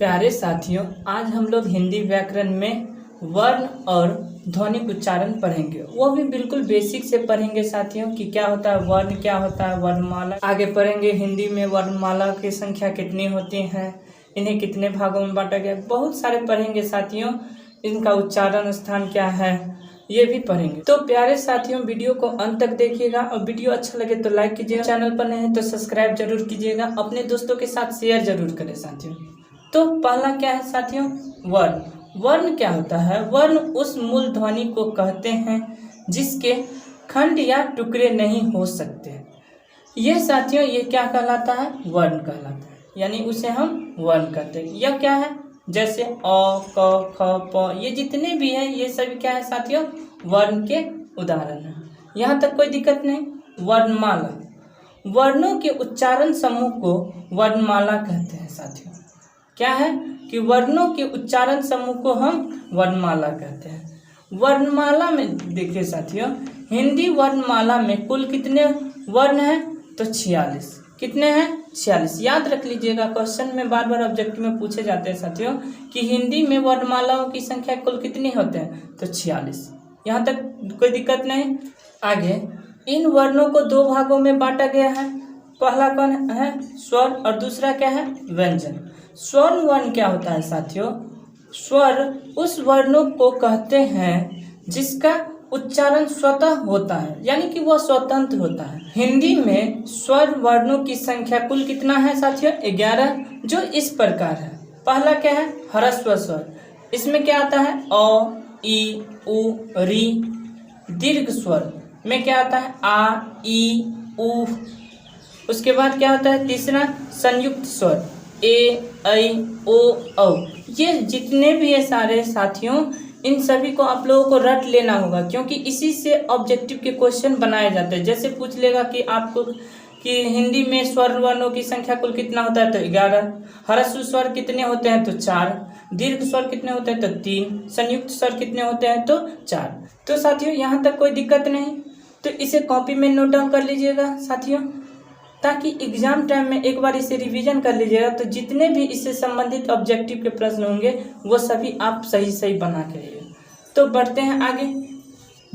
प्यारे साथियों, आज हम लोग हिंदी व्याकरण में वर्ण और ध्वनिक उच्चारण पढ़ेंगे। वो भी बिल्कुल बेसिक से पढ़ेंगे साथियों कि क्या होता है वर्ण, क्या होता है वर्णमाला। आगे पढ़ेंगे हिंदी में वर्णमाला की संख्या कितनी होती है, इन्हें कितने भागों में बांटा गया, बहुत सारे पढ़ेंगे साथियों। इनका उच्चारण स्थान क्या है ये भी पढ़ेंगे। तो प्यारे साथियों, वीडियो को अंत तक देखिएगा और वीडियो अच्छा लगे तो लाइक कीजिएगा, चैनल पर नए हैं तो सब्सक्राइब जरूर कीजिएगा, अपने दोस्तों के साथ शेयर जरूर करें साथियों। तो पहला क्या है साथियों, वर्ण। वर्ण क्या होता है? वर्ण उस मूल ध्वनि को कहते हैं जिसके खंड या टुकड़े नहीं हो सकते। ये साथियों ये क्या कहलाता है? वर्ण कहलाता है, यानी उसे हम वर्ण कहते हैं। यह क्या है? जैसे अ, क, ख, प, ये जितने भी हैं ये सभी क्या है साथियों? वर्ण के उदाहरण हैं। यहाँ तक कोई दिक्कत नहीं। वर्णमाला, वर्णों के उच्चारण समूह को वर्णमाला कहते हैं साथियों। क्या है कि वर्णों के उच्चारण समूह को हम वर्णमाला कहते हैं। वर्णमाला में देखिए साथियों, हिंदी वर्णमाला में कुल कितने वर्ण हैं? तो 46। कितने हैं? 46। याद रख लीजिएगा, क्वेश्चन में बार बार ऑब्जेक्टिव में पूछे जाते हैं साथियों कि हिंदी में वर्णमालाओं की संख्या कुल कितनी होते हैं? तो 46। यहाँ तक कोई दिक्कत नहीं। आगे इन वर्णों को दो भागों में बांटा गया है। पहला कौन है? स्वर, और दूसरा क्या है? व्यंजन। स्वर वर्ण क्या होता है साथियों? स्वर उस वर्णों को कहते हैं जिसका उच्चारण स्वतः होता है, यानी कि वह स्वतंत्र होता है। हिंदी में स्वर वर्णों की संख्या कुल कितना है साथियों? 11, जो इस प्रकार है। पहला क्या है? ह्रस्व स्वर। इसमें क्या आता है? अ, ई, उ, री। दीर्घ स्वर में क्या आता है? आ, ई, उ। उसके बाद क्या होता है? तीसरा संयुक्त स्वर, ए, ऐ, ओ, औ। ये जितने भी है सारे साथियों, इन सभी को आप लोगों को रट लेना होगा, क्योंकि इसी से ऑब्जेक्टिव के क्वेश्चन बनाए जाते हैं। जैसे पूछ लेगा कि आपको कि हिंदी में स्वर वर्णों की संख्या कुल कितना होता है? तो 11। ह्रस्व स्वर कितने होते हैं? तो 4। दीर्घ स्वर कितने होते हैं? तो 3। संयुक्त स्वर कितने होते हैं? तो 4। तो साथियों यहाँ तक कोई दिक्कत नहीं। तो इसे कॉपी में नोट डाउन कर लीजिएगा साथियों, ताकि एग्जाम टाइम में एक बार इसे रिवीजन कर लीजिएगा, तो जितने भी इससे संबंधित ऑब्जेक्टिव के प्रश्न होंगे वो सभी आप सही बना के आइए। तो बढ़ते हैं आगे।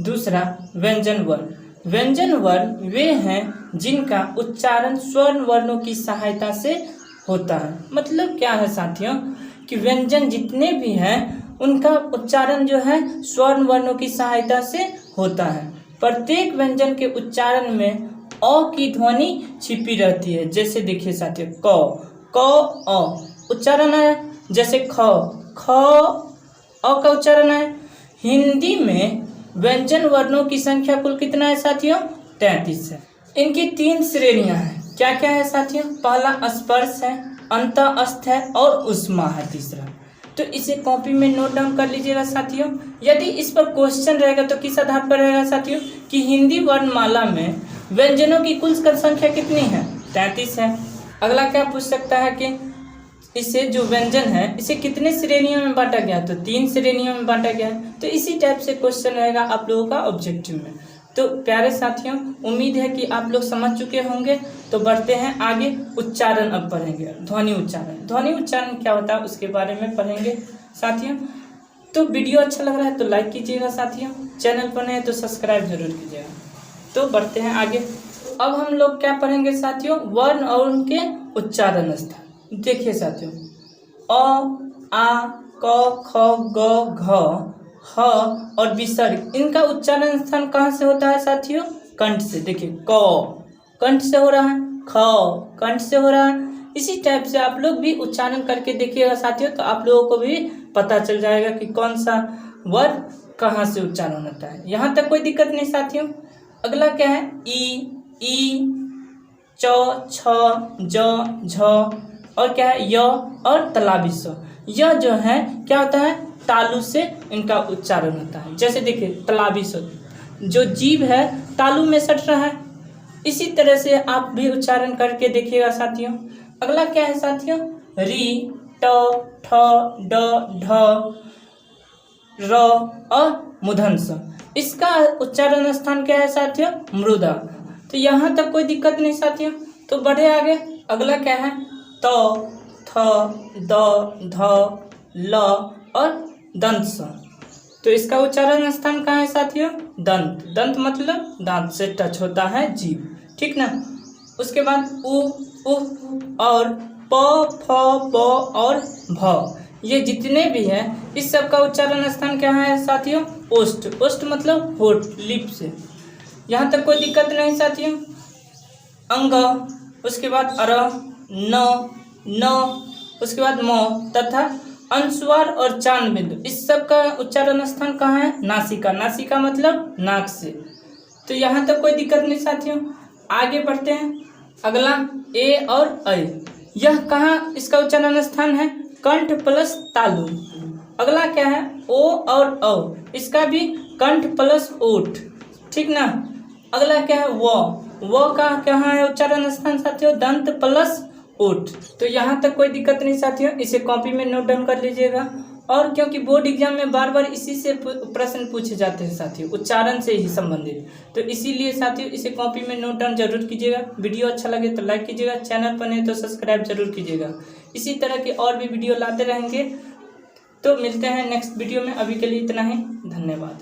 दूसरा व्यंजन वर्ण। व्यंजन वर्ण वे हैं जिनका उच्चारण स्वर्ण वर्णों की सहायता से होता है। मतलब क्या है साथियों कि व्यंजन जितने भी हैं उनका उच्चारण जो है स्वर्ण वर्णों की सहायता से होता है। प्रत्येक व्यंजन के उच्चारण में अ की ध्वनि छिपी रहती है। जैसे देखिए साथियों, क, अ उच्चारण है। जैसे ख अ का उच्चारण है। हिंदी में व्यंजन वर्णों की संख्या कुल कितना है साथियों? 33 है। इनकी 3 श्रेणियां हैं। क्या क्या है साथियों? पहला स्पर्श है, अंतःस्थ है और उष्मा है तीसरा। तो इसे कॉपी में नोट डाउन कर लीजिएगा साथियों। यदि इस पर क्वेश्चन रहेगा तो किस आधार पर रहेगा साथियों कि हिंदी वर्णमाला में व्यंजनों की कुल संख्या कितनी है? 33 है। अगला क्या पूछ सकता है कि इसे जो व्यंजन है इसे कितने श्रेणियों में बांटा गया? तो 3 श्रेणियों में बांटा गया है। तो इसी टाइप से क्वेश्चन रहेगा आप लोगों का ऑब्जेक्टिव में। तो प्यारे साथियों, उम्मीद है कि आप लोग समझ चुके होंगे। तो बढ़ते हैं आगे। उच्चारण अब पढ़ेंगे। ध्वनि उच्चारण। ध्वनि उच्चारण क्या होता है उसके बारे में पढ़ेंगे साथियों। तो वीडियो अच्छा लग रहा है तो लाइक कीजिएगा साथियों, चैनल पर नए हैं तो सब्सक्राइब जरूर कीजिएगा। तो बढ़ते हैं आगे। अब हम लोग क्या पढ़ेंगे साथियों? वर्ण और उनके उच्चारण स्थान। देखिए साथियों, अ, आ, क, ख, ग, घ, ह और विसर्ग, इनका उच्चारण स्थान कहाँ से होता है साथियों? कंठ से। देखिए, क कंठ से हो रहा है, ख कंठ से हो रहा है। इसी टाइप से आप लोग भी उच्चारण करके देखिएगा साथियों, तो आप लोगों को भी पता चल जाएगा कि कौन सा वर्ण कहाँ से उच्चारण होता है। यहाँ तक कोई दिक्कत नहीं साथियों। अगला क्या है? ई, च, छ, ज, झ और क्या है? य और तलाबी स। यह जो है क्या होता है? तालु से इनका उच्चारण होता है। जैसे देखिए तलाबी स, जो जीभ है तालु में सट रहा है। इसी तरह से आप भी उच्चारण करके देखिएगा साथियों। अगला क्या है साथियों? री, ट, ठ, ड, ढ, र और मूर्धन्य स। इसका उच्चारण स्थान क्या है साथियों? मृदा। तो यहाँ तक कोई दिक्कत नहीं साथियों। तो बढ़े आगे। अगला क्या है? त, थ, द, ध, ल और दंत स। तो इसका उच्चारण स्थान कहाँ है साथियों? दंत। दंत मतलब दांत से टच होता है जीभ, ठीक ना। उसके बाद उ, और प, फ, ब और भ, ये जितने भी हैं इस सब का उच्चारण स्थान क्या है साथियों? ओष्ठ। ओष्ठ मतलब होठ, लिप से। यहाँ तक कोई दिक्कत नहीं साथियों। अंग, उसके बाद अर, न, उसके बाद म तथा अनुस्वार और चांद बिंदु, इस सब का उच्चारण स्थान कहाँ है? नासिका। नासिका मतलब नाक से। तो यहाँ तक कोई दिक्कत नहीं साथियों। आगे बढ़ते हैं। अगला ए और ऐ, यह कहाँ इसका उच्चारण स्थान है? कंठ प्लस तालु। अगला क्या है? ओ और औ, इसका भी कंठ प्लस ओठ, ठीक ना। अगला क्या है? वो का कहाँ है उच्चारण स्थान साथियों? दंत प्लस ओठ। तो यहाँ तक कोई दिक्कत नहीं साथियों, इसे कॉपी में नोट डाउन कर लीजिएगा। और क्योंकि बोर्ड एग्जाम में बार बार इसी से प्रश्न पूछे जाते हैं साथियों, उच्चारण से ही संबंधित, तो इसीलिए साथियों इसे कॉपी में नोट डाउन जरूर कीजिएगा। वीडियो अच्छा लगे तो लाइक कीजिएगा, चैनल पर नहीं तो सब्सक्राइब जरूर कीजिएगा। इसी तरह के और भी वीडियो लाते रहेंगे। तो मिलते हैं नेक्स्ट वीडियो में, अभी के लिए इतना ही, धन्यवाद।